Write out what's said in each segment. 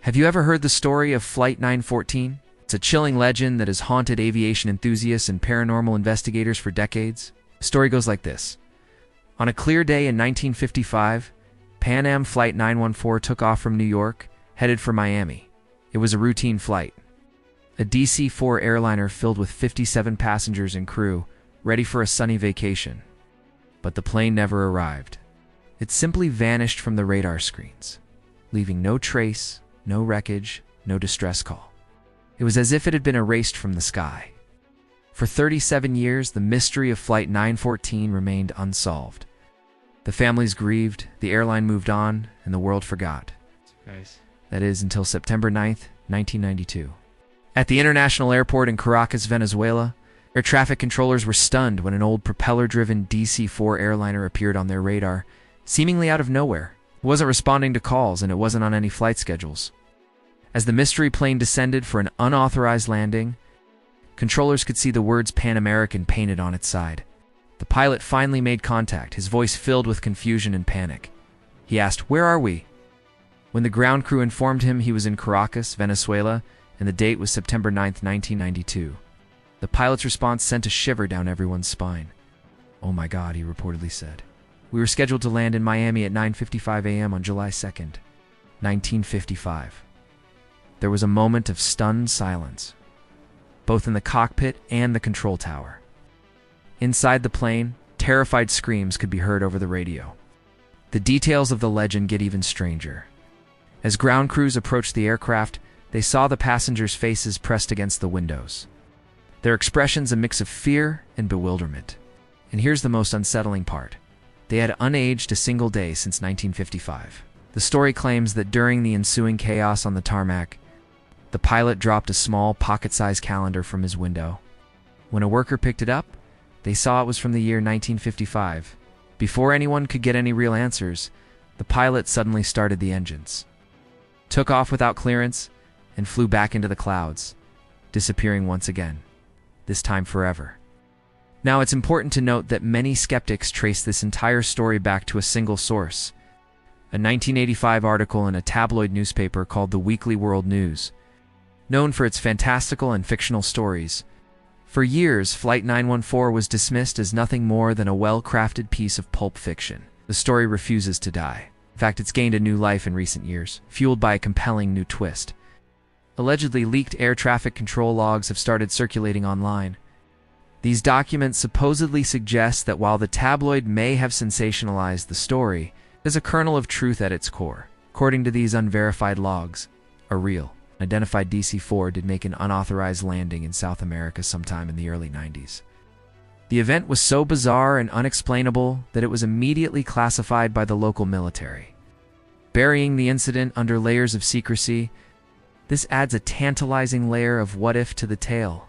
Have you ever heard the story of Flight 914? It's a chilling legend that has haunted aviation enthusiasts and paranormal investigators for decades. The story goes like this. On a clear day in 1955, Pan Am Flight 914 took off from New York, headed for Miami. It was a routine flight. A DC-4 airliner filled with 57 passengers and crew, ready for a sunny vacation. But the plane never arrived. It simply vanished from the radar screens, leaving no trace, no wreckage, no distress call. It was as if it had been erased from the sky. For 37 years, the mystery of Flight 914 remained unsolved. The families grieved, the airline moved on, and the world forgot. That is, until September 9th, 1992. At the international airport in Caracas, Venezuela, air traffic controllers were stunned when an old propeller-driven DC-4 airliner appeared on their radar, seemingly out of nowhere. It wasn't responding to calls, and it wasn't on any flight schedules. As the mystery plane descended for an unauthorized landing, controllers could see the words Pan American painted on its side. The pilot finally made contact, his voice filled with confusion and panic. He asked, "Where are we?" When the ground crew informed him he was in Caracas, Venezuela, and the date was September 9th, 1992, the pilot's response sent a shiver down everyone's spine. "Oh my God," he reportedly said. "We were scheduled to land in Miami at 9:55 a.m. on July 2nd, 1955. There was a moment of stunned silence, both in the cockpit and the control tower. Inside the plane, terrified screams could be heard over the radio. The details of the legend get even stranger. As ground crews approached the aircraft, they saw the passengers' faces pressed against the windows. Their expressions a mix of fear and bewilderment. And here's the most unsettling part. They had unaged a single day since 1955. The story claims that during the ensuing chaos on the tarmac, the pilot dropped a small pocket-sized calendar from his window. When a worker picked it up, they saw it was from the year 1955. Before anyone could get any real answers, the pilot suddenly started the engines, took off without clearance, and flew back into the clouds, disappearing once again, this time forever. Now, it's important to note that many skeptics trace this entire story back to a single source, a 1985 article in a tabloid newspaper called the Weekly World News. Known for its fantastical and fictional stories, for years, Flight 914 was dismissed as nothing more than a well-crafted piece of pulp fiction. The story refuses to die. In fact, it's gained a new life in recent years, fueled by a compelling new twist. Allegedly leaked air traffic control logs have started circulating online. These documents supposedly suggest that while the tabloid may have sensationalized the story, there's a kernel of truth at its core. According to these unverified logs, a real, identified DC-4 did make an unauthorized landing in South America sometime in the early 90s. The event was so bizarre and unexplainable that it was immediately classified by the local military. Burying the incident under layers of secrecy, this adds a tantalizing layer of what-if to the tale.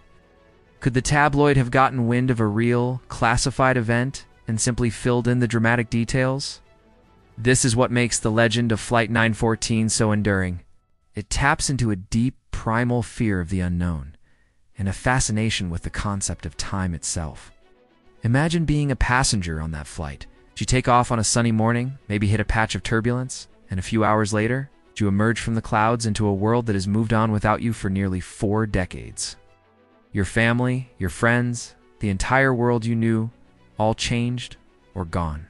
Could the tabloid have gotten wind of a real, classified event and simply filled in the dramatic details? This is what makes the legend of Flight 914 so enduring. It taps into a deep, primal fear of the unknown, and a fascination with the concept of time itself. Imagine being a passenger on that flight. Did you take off on a sunny morning, maybe hit a patch of turbulence, and a few hours later, did you emerge from the clouds into a world that has moved on without you for nearly 4 decades? Your family, your friends, the entire world you knew, all changed or gone.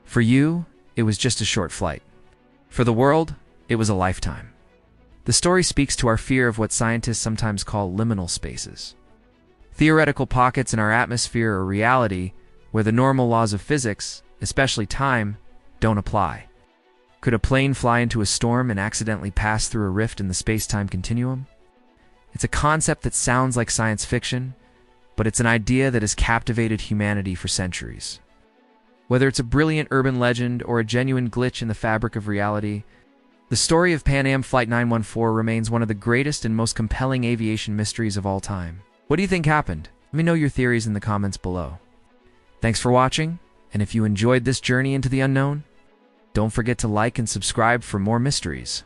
For you, it was just a short flight. For the world, it was a lifetime. The story speaks to our fear of what scientists sometimes call liminal spaces. Theoretical pockets in our atmosphere or reality where the normal laws of physics, especially time, don't apply. Could a plane fly into a storm and accidentally pass through a rift in the space-time continuum? It's a concept that sounds like science fiction, but it's an idea that has captivated humanity for centuries. Whether it's a brilliant urban legend or a genuine glitch in the fabric of reality, the story of Pan Am Flight 914 remains one of the greatest and most compelling aviation mysteries of all time. What do you think happened? Let me know your theories in the comments below. Thanks for watching, and if you enjoyed this journey into the unknown, don't forget to like and subscribe for more mysteries.